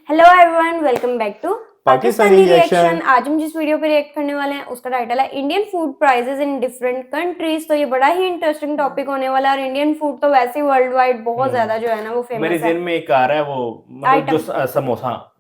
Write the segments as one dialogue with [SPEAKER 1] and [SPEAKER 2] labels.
[SPEAKER 1] Hello everyone, welcome back to
[SPEAKER 2] Pakistani reaction.
[SPEAKER 1] आज हम जिस वीडियो पे रिएक्ट करने वाले हैं उसका टाइटल है Indian food prices in different countries. तो ये बड़ा ही इंटरेस्टिंग टॉपिक होने वाला है और इंडियन फूड तो वैसे ही वर्ल्ड वाइड बहुत ज्यादा जो है ना वो फेमस
[SPEAKER 2] मेरे
[SPEAKER 1] है।
[SPEAKER 2] ज़हन में एक आ रहा है वो मतलब जो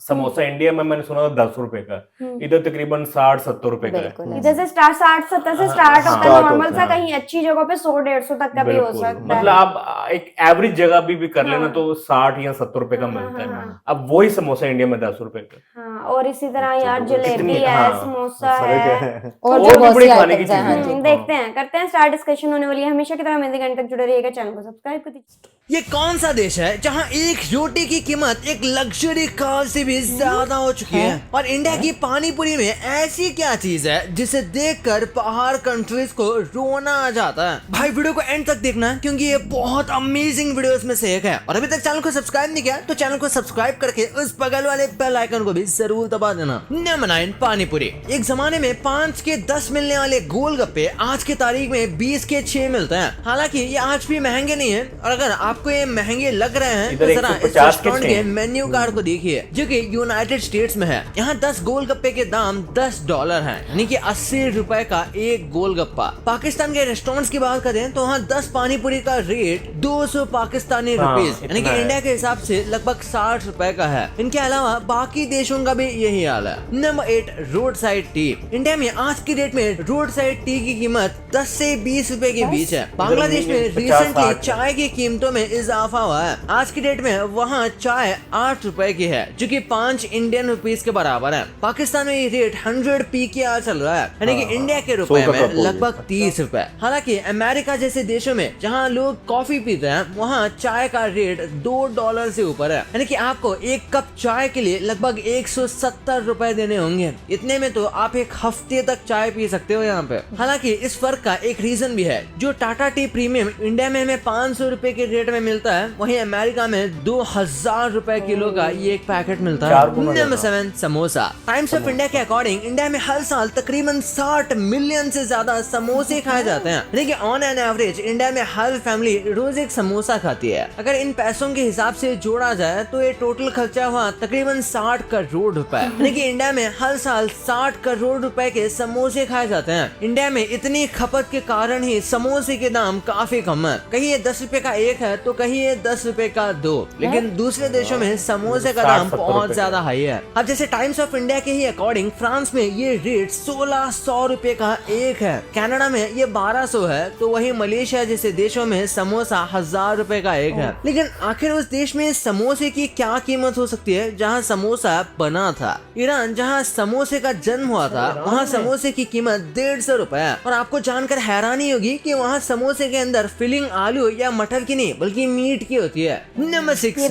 [SPEAKER 2] समोसा इंडिया में मैंने सुना था 10 रुपए का, इधर तकरीबन 60-70 रुपए का है।
[SPEAKER 1] इधर से स्टार्ट 60-70 से स्टार्ट होता है नॉर्मल सा, कहीं अच्छी जगह पे 100-150 तक का भी हो सकता है।
[SPEAKER 2] मतलब आप एक एवरेज जगह भी कर लेना तो 60 या 70 रुपए का मिलता है। अब वही समोसा इंडिया में 10 रुपए का।
[SPEAKER 1] हाँ, और इसी तरह यार जलेबी है, समोसा है
[SPEAKER 3] और
[SPEAKER 2] भी बड़ी खाने की
[SPEAKER 3] चीजें
[SPEAKER 2] चीजें।
[SPEAKER 1] देखते हैं, करते हैं स्टार्ट। डिस्कशन होने वाली है हमेशा की तरह। मेरे घंटे तक जुड़े रहिएगा, चैनल को सब्सक्राइब कर दीजिए।
[SPEAKER 4] ये कौन सा देश है जहां एक रोटी की कीमत एक लग्जरी कार से भी ज्यादा हो चुकी है? और इंडिया की पानी पूरी में ऐसी क्या चीज है जिसे देखकर बाहर कंट्रीज को रोना आ जाता है? भाई वीडियो को एंड तक देखना क्योंकि ये बहुत अमेजिंग वीडियो में से एक है। और अभी तक चैनल को सब्सक्राइब नहीं किया तो चैनल को सब्सक्राइब करके उस बगल वाले बेल आइकन को भी जरूर दबा देना। नंबर 9, पानी पूरी। एक जमाने में 5 के 10 मिलने वाले गोलगप्पे आज की तारीख में 20 के 6 मिलते हैं। हालांकि ये आज भी महंगे नहीं है और अगर आपको ये महंगे लग रहे हैं तो जरा इस रेस्टोरेंट के मेन्यू कार्ड को देखिए जो कि यूनाइटेड स्टेट्स में है। यहाँ 10 गोलगप्पे के दाम $10 है, यानी कि 80 रुपए का एक गोलगप्पा। पाकिस्तान के रेस्टोरेंट्स की बात करें तो वहाँ 10 पानी पूरी का रेट 200 पाकिस्तानी रुपीज, यानी कि इंडिया के हिसाब से लगभग 60 रुपए का है। इनके अलावा बाकी देशों का भी यही हाल है। Number 8, road side T. India में आज की डेट में रोड साइड टी की कीमत 10 से 20 रुपए के बीच है। बांग्लादेश में रिसेंटली चाय की कीमतों में इजाफा हुआ है। आज की डेट में वहाँ चाय 8 रुपए की है जो कि 5 इंडियन रुपीस के बराबर है। पाकिस्तान में ये रेट 100 PKR चल रहा है, यानी कि इंडिया के रुपए में लगभग 30 रुपए। हालांकि अमेरिका जैसे देशों में जहाँ लोग कॉफी पीते हैं वहाँ चाय का रेट $2 से ऊपर है, यानी कि आपको एक कप चाय के लिए लगभग 170 रुपए देने होंगे। इतने में तो आप एक हफ्ते तक चाय पी सकते हो यहाँ पे। हालांकि इस फर्क का एक रीजन भी है। जो टाटा टी प्रीमियम इंडिया में हमें 500 रुपए के रेट में मिलता है, वहीं अमेरिका में 2000 रुपए किलो का ये एक पैकेट मिलता है। Number 7, samosa. Times of India के अकॉर्डिंग इंडिया में हर साल तकरीबन 60 मिलियन से ज्यादा समोसे खाए जाते हैं, यानी कि ऑन एन एवरेज इंडिया में हर फैमिली रोज एक समोसा खाती है। अगर इन पैसों के हिसाब से जोड़ा जाए तो ये टोटल खर्चा हुआ तकरीबन 60 करोड़ रुपए, यानी कि इंडिया में हर साल 60 करोड़ रुपए के समोसे खाए जाते हैं। इंडिया में इतनी खपत के कारण ही समोसे के दाम काफी कम है। कहीं ये 10 रुपए का एक है तो कहीं ये 10 रुपए का 2, लेकिन दूसरे देशों में समोसे का दाम बहुत ज्यादा हाई है। अब जैसे टाइम्स ऑफ इंडिया के ही अकॉर्डिंग फ्रांस में ये रेट 1600 रुपए का एक है, कनाडा में ये 1200 है, तो वही मलेशिया जैसे देशों में समोसा 1000 रुपए का एक है। लेकिन आखिर उस देश में समोसे की क्या कीमत हो सकती है जहाँ समोसा बना था? ईरान जहाँ समोसे का जन्म हुआ था वहाँ समोसे की कीमत 150 रुपए है। और आपको जानकर हैरानी होगी कि वहाँ समोसे के अंदर फिलिंग आलू या मटर की नहीं बल्कि मीट की होती है। नंबर 6,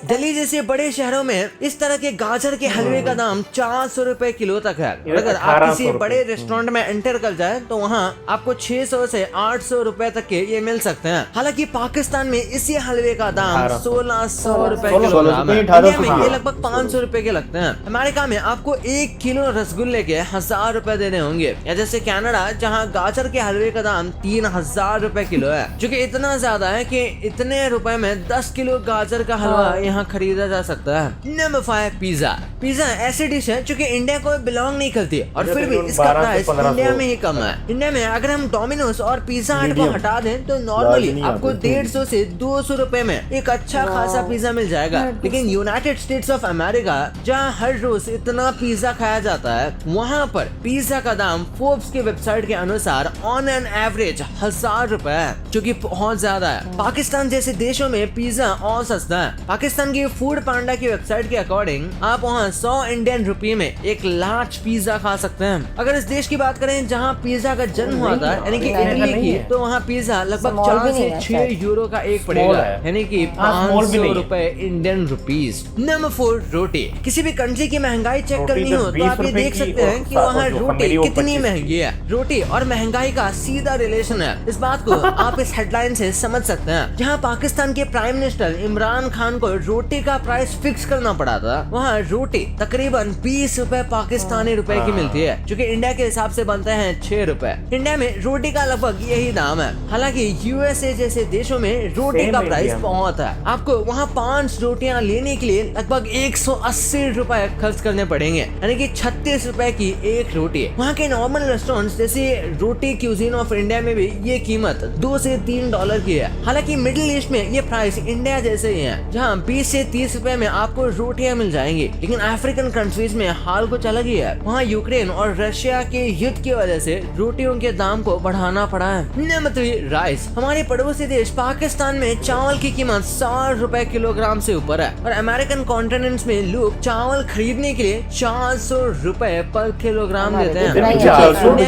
[SPEAKER 4] दिल्ली जैसे बड़े शहरों में इस तरह के गाजर के हलवे का दाम 400 रुपए किलो तक है। अगर आप किसी बड़े रेस्टोरेंट में एंटर कर जाए तो वहाँ आपको 600 से 800 रुपए तक के ये मिल सकते हैं। हालांकि पाकिस्तान में इसी हलवे का दाम 1600 रुपए किलोग्राम है। इंडिया में ये लगभग 500 रुपए के लगते हैं। अमेरिका में आपको 1 किलो रसगुल्ले के 1000 रुपए देने होंगे। या जैसे कनाडा जहाँ गाजर के हलवे का दाम 3000 रुपए किलो है, जो कि इतना ज्यादा है कि इतने रुपए में 10 किलो गाजर का हलवा यहाँ खरीदा जा सकता है। Number 5, pizza. पिज्जा ऐसी डिश है जो कि इंडिया को बिलोंग नहीं करती और फिर भी इसका प्राइस इंडिया में ही कम है। इंडिया में अगर हम डोमिनोज और पिज्जा हट को हटा दें तो नॉर्मली आपको 150 से 200 रुपए में एक अच्छा खासा पिज्जा मिल जाएगा। लेकिन यूनाइटेड स्टेट्स ऑफ अमेरिका जहाँ हर रोज इतना पिज्जा खाया जाता है, वहाँ पर पिज्जा का दाम फोर्ब्स के वेबसाइट के अनुसार ऑन एन एवरेज 1000 रुपए है, जो कि बहुत ज्यादा है। पाकिस्तान जैसे देशों में पिज्जा और सस्ता है। पाकिस्तान की फूड पांडा की वेबसाइट के अकॉर्डिंग आप वहाँ 100 इंडियन रुपये में एक लार्ज पिज्जा खा सकते हैं। अगर इस देश की बात करें जहाँ पिज्जा का जन्म हुआ था, यानी कि इटली की, तो वहाँ पिज्जा लगभग 4 से 6 यूरो का एक पड़ेगा, यानी कि 500 रुपए इंडियन रुपीज। नंबर 4, रोटी। किसी भी कंट्री की महंगाई चेक करनी हो तो आप ये देख सकते हैं कि वहाँ रोटी कितनी महंगी है। रोटी और महंगाई का सीधा रिलेशन है। इस बात को आप इस हेडलाइन से समझ सकते हैं। जहाँ पाकिस्तान के प्राइम मिनिस्टर इमरान खान को रोटी का प्राइस फिक्स करना पड़ा था, वहाँ रोटी तकरीबन 20 रुपए पाकिस्तानी रुपए की मिलती है, जो कि इंडिया के हिसाब से बनते हैं 6 रुपए। इंडिया में रोटी का लगभग यही दाम है। हालांकि यूएसए जैसे देशों में रोटी का प्राइस बहुत है। आपको वहाँ 5 रोटियां लेने के लिए लगभग 180 रुपए खर्च करने पड़ेंगे, यानी कि 36 रुपए की एक रोटी। वहाँ के नॉर्मल रेस्टोरेंट्स जैसे रोटी क्यूजीन ऑफ इंडिया में भी ये कीमत $2 से $3 की है। हालांकि मिडिल ईस्ट में ये प्राइस इंडिया जैसे ही है, जहाँ 20 से 30 रुपए में आपको रोटियां मिल जाएंगी। लेकिन अफ्रीकन कंट्रीज में हाल कुछ अलग ही है। वहाँ यूक्रेन और रशिया के युद्ध की वजह से रोटियों के दाम को बढ़ाना पड़ा है। Number 3, rice. हमारे पड़ोसी देश पाकिस्तान में चावल की कीमत 60 रुपए किलोग्राम से ऊपर है और अमेरिकन कॉन्टिनेंट में लोग चावल खरीदने के लिए 400 रुपए पर किलोग्राम देते हैं। इंडिया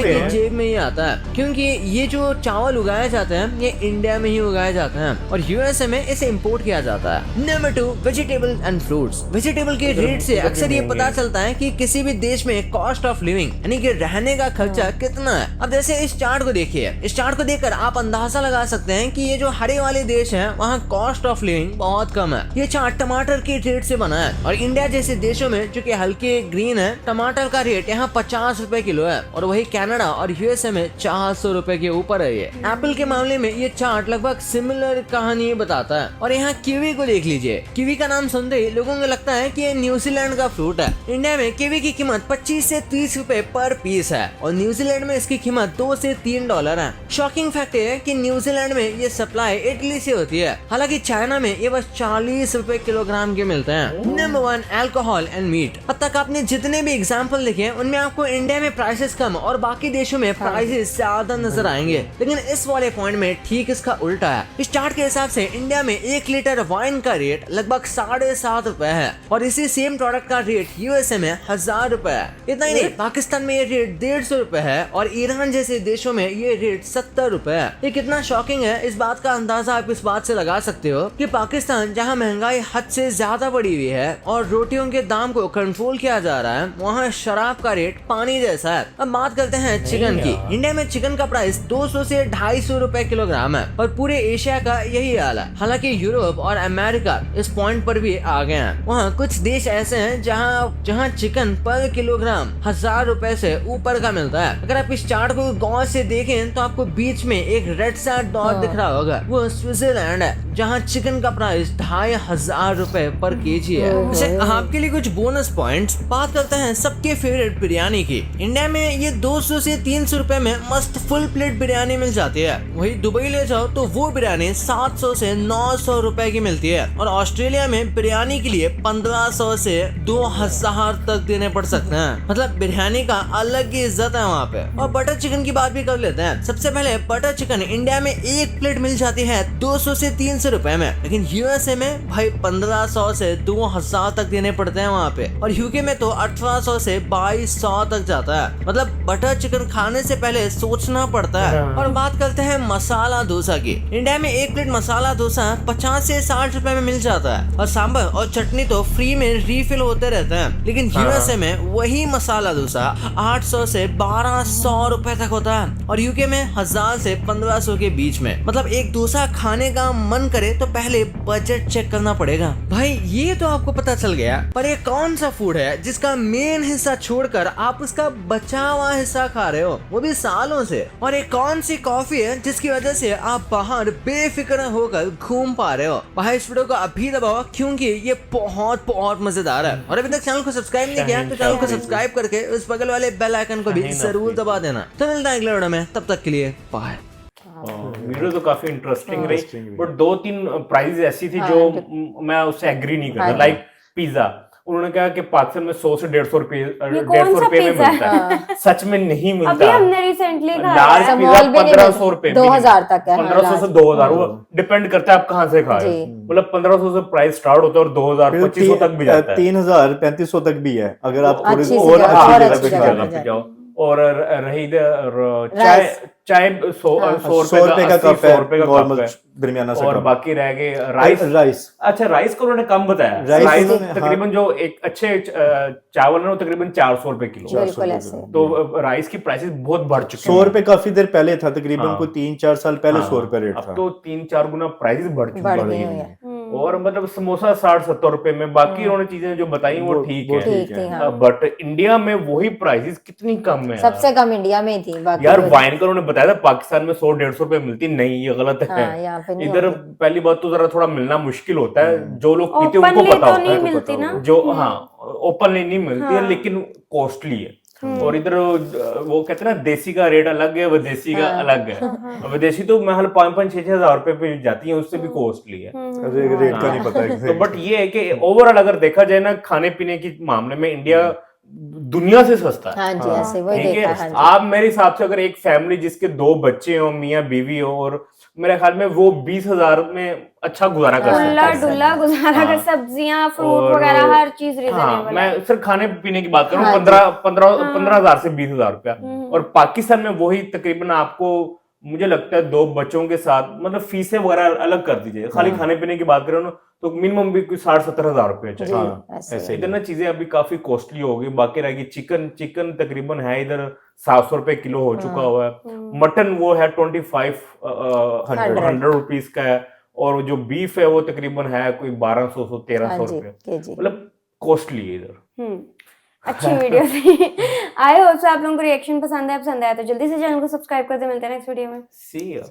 [SPEAKER 4] की जेब में ही आता है, क्योंकि ये जो चावल उगाए जाते हैं ये इंडिया में ही उगाए जाते हैं और यूएसए में इसे इम्पोर्ट किया जाता है। Number 2, vegetable and fruits. Vegetable के रेट से अक्सर ये पता चलता है कि किसी भी देश में कॉस्ट ऑफ लिविंग यानी कि रहने का खर्चा कितना है। अब जैसे इस चार्ट को देखिए, इस चार्ट को देखकर आप अंदाजा लगा सकते हैं कि ये जो हरे वाले देश हैं वहाँ कॉस्ट ऑफ लिविंग बहुत कम है। ये चार्ट टमाटर के रेट से बना है और इंडिया जैसे देशों में जो कि हल्के ग्रीन है, टमाटर का रेट यहाँ 50 रुपए किलो है और वही कनाडा और यूएसए में 400 रुपए के ऊपर है। ये एप्पल के मामले में ये चार्ट लगभग सिमिलर कहानी बताता है। और यहाँ कीवी को देख लीजिए, कीवी का नाम सुनते ही लोगों को लगता है कि ये न्यूजीलैंड का फ्रूट है। इंडिया में कीवी की कीमत 25 से 30 रुपए पर पीस है और न्यूजीलैंड में इसकी कीमत $2 से $3 है। शॉकिंग फैक्ट है कि न्यूजीलैंड में ये सप्लाई इटली से होती है, हालांकि चाइना में ये बस 40 रुपए किलोग्राम के मिलते हैं। Number 1, alcohol and meat. अब तक आपने जितने भी एग्जाम्पल देखे उनमें आपको इंडिया में प्राइसेस कम और बाकी देशों में प्राइसेस ज्यादा नजर आएंगे, लेकिन इस वाले पॉइंट में ठीक इसका उल्टा है। इस चार्ट के हिसाब से इंडिया में 1 लीटर वाइन का रेट लगभग 7.5 रुपए है और इसी सेम प्रोडक्ट का रेट यूएसए में 1000 रुपए है। इतना ही नहीं, पाकिस्तान में ये रेट 150 रुपए है और ईरान जैसे देशों में ये रेट 70 रुपए है। ये कितना शॉकिंग है, इस बात का अंदाजा आप इस बात से लगा सकते हो कि पाकिस्तान जहाँ महंगाई हद से ज्यादा बढ़ी हुई है और रोटियों के दाम को कंट्रोल किया जा रहा है, वहाँ शराब का रेट पानी जैसा है। अब बात करते हैं चिकन की। इंडिया में चिकन का प्राइस 200 से 250 रुपए किलोग्राम है और पूरे एशिया का यही हाल है। हालांकि यूरोप और अमेरिका इस पॉइंट पर भी आ गए हैं। वहाँ कुछ देश ऐसे हैं जहाँ चिकन पर किलोग्राम 1000 रुपए से ऊपर का मिलता है। अगर आप इस चार्ट को गौर से देखें तो आपको बीच में एक रेड सा डॉट दिख रहा होगा, वो स्विट्जरलैंड है, जहाँ चिकन का प्राइस 2500 रुपए पर केजी है। वैसे आपके लिए कुछ बोनस पॉइंट्स। बात करते हैं सबके फेवरेट बिरयानी की। इंडिया में ये 200 से 300 रुपए में मस्त फुल प्लेट बिरयानी मिल जाती है। वही दुबई ले जाओ तो वो बिरयानी 700 से 900 रुपए की मिलती है और ऑस्ट्रेलिया में बिरयानी के लिए 1500 से 2000 तक देने पड़ सकते हैं। मतलब बिरयानी का अलग ही इज्जत है वहाँ पे। और बटर चिकन की बात भी कर लेते हैं। सबसे पहले बटर चिकन इंडिया में एक प्लेट मिल जाती है 200 से 300 रुपए में, लेकिन यूएसए में भाई 1500 से 2000 तक देने पड़ते हैं वहाँ पे और यूके में तो 1800 से 2200 तक जाता है। मतलब बटर चिकन खाने से पहले सोचना पड़ता है। और बात करते हैं मसाला डोसा की। इंडिया में एक प्लेट मसाला डोसा 50 से 60 रुपए में मिल जाता है और सांभर और चटनी तो फ्री में रिफिल होते रहते हैं, लेकिन यूएसए में वही मसाला डोसा 800 से 1200 रुपए तक होता है और यूके में 1000 से 1500 के बीच में। मतलब एक डोसा खाने का मन करे तो पहले बजट चेक करना पड़ेगा। भाई ये तो आपको पता चल गया, पर ये कौन सा फूड है जिसका मेन हिस्सा छोड़कर आप उसका बचा हुआ हिस्सा खा रहे हो, वो भी सालों से? और ये कौन सी कॉफी है जिसकी वजह से आप बाहर बेफिक्र होकर घूम पा रहे हो? भाई इस वीडियो को अभी दबाओ क्योंकि ये बहुत बहुत मजेदार है। और अभी तक चैनल को सब्सक्राइब नहीं किया तो चैनल को सब्सक्राइब करके उस बगल वाले बेल आइकन को भी जरूर दबा देना। तो मिलता है अगले वीडियो में, तब तक के लिए बाय।
[SPEAKER 2] वीडियो तो काफी इंटरेस्टिंग रही, बट 2-3 प्राइस ऐसी थी जो मैं उससे एग्री नहीं करता। लाइक पिज्जा, उन्होंने कहा कि पाकिस्तान में 100 से 150 रुपए में मिलता है। सच में नहीं मिलता।
[SPEAKER 1] अभी हमने रिसेंटली
[SPEAKER 2] लार्ज पिज्जा 1500 रुपए
[SPEAKER 3] 2000 तक है।
[SPEAKER 2] 1500 से 2000, वो डिपेंड करता है आप कहाँ से खा रहे हो। मतलब 1500 से प्राइस स्टार्ट होता है और 2000 2500 तक भी जाता है,
[SPEAKER 3] 3000 3500 तक भी है अगर आप थोड़ी
[SPEAKER 2] और अच्छी जगह पे जाओ। और रही चाय चाय 100
[SPEAKER 3] ₹100 का कप है,
[SPEAKER 2] 100 रुपए का
[SPEAKER 3] नॉर्मल
[SPEAKER 2] कप है,
[SPEAKER 3] दरमियाना सा
[SPEAKER 2] और
[SPEAKER 3] कप।
[SPEAKER 2] बाकी रह गए राइस। अच्छा, राइस को उन्होंने कम बताया।
[SPEAKER 3] राइस
[SPEAKER 2] राइस
[SPEAKER 3] उन्होंने,
[SPEAKER 2] तकरीबन जो एक अच्छे चावल है वो तकरीबन 400 रुपए किलो।
[SPEAKER 1] बिल्कुल ऐसे।
[SPEAKER 2] तो राइस की प्राइसेस बहुत बढ़ चुके हैं।
[SPEAKER 3] 100 रुपए काफी देर पहले था, तकरीबन
[SPEAKER 2] हाँ।
[SPEAKER 3] कोई 3-4 साल पहले
[SPEAKER 2] हाँ,
[SPEAKER 3] 100 रुपए रेट
[SPEAKER 2] अब
[SPEAKER 3] था।
[SPEAKER 2] तो 3-4 गुना प्राइस बढ़ चुकी
[SPEAKER 4] बढ़
[SPEAKER 2] है।
[SPEAKER 4] गई है।
[SPEAKER 2] और मतलब समोसा 60-70 रुपए में, बाकी उन्होंने चीजें जो बताई वो ठीक
[SPEAKER 3] वो
[SPEAKER 2] है,
[SPEAKER 3] ठीक
[SPEAKER 4] थी, हाँ।
[SPEAKER 2] बट इंडिया में वही प्राइसेस कितनी कम है
[SPEAKER 4] सबसे कम इंडिया में ही थी, बाकी
[SPEAKER 2] यार।
[SPEAKER 4] तो-
[SPEAKER 2] वाइन का उन्होंने बताया था पाकिस्तान में 100-150 रुपए मिलती, नहीं ये गलत है।
[SPEAKER 4] हाँ, यहाँ पे नहीं
[SPEAKER 2] इधर
[SPEAKER 4] होती।
[SPEAKER 2] पहली बात तो जरा थोड़ा मिलना मुश्किल होता है, जो लोग पीते हैं
[SPEAKER 1] ओपनली
[SPEAKER 2] उनको पता
[SPEAKER 1] तो
[SPEAKER 2] होता
[SPEAKER 1] नहीं
[SPEAKER 2] है,
[SPEAKER 1] मिलती ना।
[SPEAKER 2] जो हाँ ओपनली नहीं मिलती है,
[SPEAKER 1] हाँ।
[SPEAKER 2] लेकिन कॉस्टली है। और इधर वो कहते हैं ना, देसी का रेट अलग है, विदेशी का अलग है। विदेशी तो महल 5-5-6 हजार रुपए पे जाती है, उससे भी कॉस्टली है।
[SPEAKER 3] रेट का नहीं पता
[SPEAKER 2] तो
[SPEAKER 3] exact।
[SPEAKER 2] बट ये है कि ओवरऑल अगर देखा जाए ना, खाने पीने के मामले में इंडिया दुनिया से सस्ता है।
[SPEAKER 4] हाँ जी, ऐसे वही
[SPEAKER 2] ठीक
[SPEAKER 4] देखा,
[SPEAKER 2] है,
[SPEAKER 4] हाँ जी।
[SPEAKER 2] आप मेरे हिसाब से अगर एक फैमिली जिसके 2 बच्चे हो, मियाँ बीवी हो, और मेरे ख्याल में वो 20,000 में अच्छा गुजारा कर सकता
[SPEAKER 1] खुला
[SPEAKER 2] है।
[SPEAKER 1] डुल्ला गुजारा
[SPEAKER 2] हाँ।
[SPEAKER 1] कर, सब्जियां फ्रूट
[SPEAKER 2] और-
[SPEAKER 1] वगैरह हर चीज
[SPEAKER 2] हाँ,
[SPEAKER 1] रीजनेबल है।
[SPEAKER 2] मैं सिर्फ खाने पीने की बात करूँ,
[SPEAKER 4] हाँ जी।
[SPEAKER 2] 15,000 से 20,000 रुपया। और पाकिस्तान में वही तकरीबन आपको, मुझे लगता है 2 बच्चों के साथ, मतलब फीसें वगैरह अलग कर दीजिए, खाली खाने पीने की बात करें ना तो मिनिमम भी कोई 60-70 हजार रुपये
[SPEAKER 4] जी,
[SPEAKER 2] चाहिए।
[SPEAKER 4] ऐसे।
[SPEAKER 3] ऐसे ही।
[SPEAKER 2] इधर ना चीजें अभी काफी कॉस्टली हो गई। बाकी रहेगी चिकन तकरीबन है इधर 700 रुपए किलो हो चुका हुआ है। मटन वो है 2500 रुपीज का है, और जो बीफ है वो तकरीबन है कोई 1200-1300
[SPEAKER 4] हाँ जी,
[SPEAKER 2] रुपए,
[SPEAKER 4] केजी।
[SPEAKER 2] मतलब कॉस्टली है इधर।
[SPEAKER 1] अच्छी वीडियो थी। आई होप सो आप लोगों को रिएक्शन पसंद आया तो जल्दी से चैनल को सब्सक्राइब कर दे। मिलते हैं नेक्स्ट वीडियो में।
[SPEAKER 2] See ya.